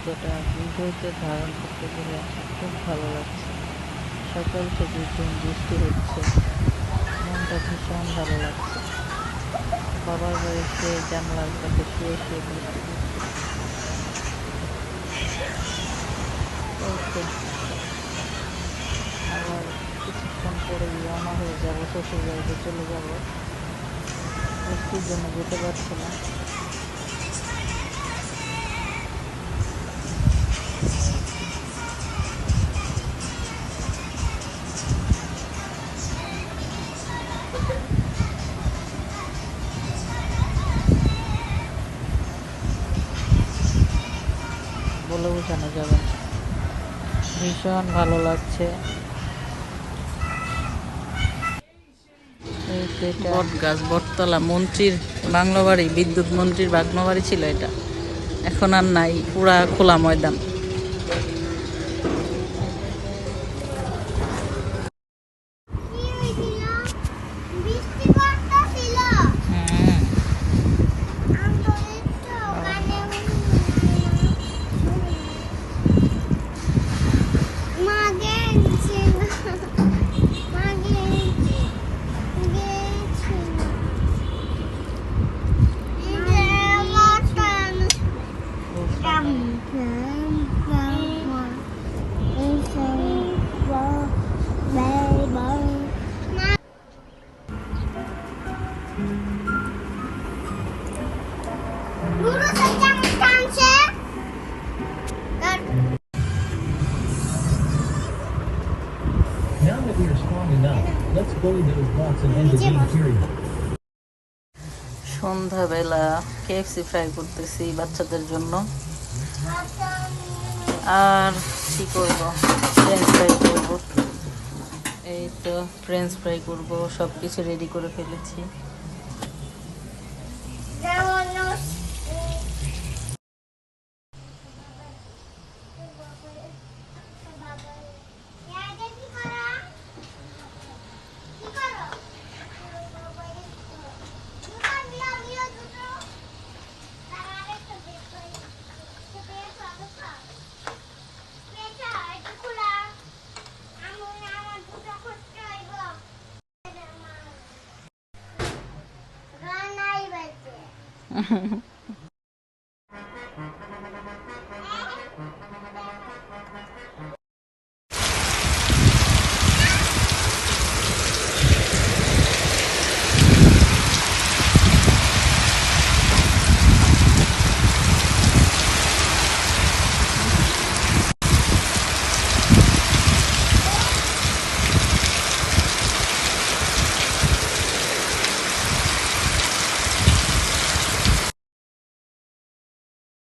মুহূর্তটা ভিডিওতে ধারণ করতে পেরে খুব ভালো লাগছে। সকাল থেকে ঘুম বৃষ্টি হচ্ছে, মনটা ভীষণ ভালো লাগছে। বাবার বাড়িতে জানলার কাছে শুয়ে শুয়ে বৃষ্টি পড়ছে। আবার কিছুক্ষণ পরে রওনা হয়ে যাবো, শ্বশুর বাড়িতে চলে যাব। বৃষ্টির জন্য যেতে পারছি না। বলে বোঝানো যাবে না, ভীষণ ভালো লাগছে। বট গাছ, বটতলা, মন্ত্রীর বাংলো বাড়ি, বিদ্যুৎ মন্ত্রীর বাংলো বাড়ি ছিল এটা, এখন আর নাই, পুরা খোলা ময়দান। সন্ধ্যাবেলা KFC ফ্রাই করতেছি বাচ্চাদের জন্য, আর কি করব, ফ্রেঞ্চ ফ্রাই করবো। এই তো ফ্রেঞ্চ ফ্রাই করবো, সব কিছু রেডি করে ফেলেছি।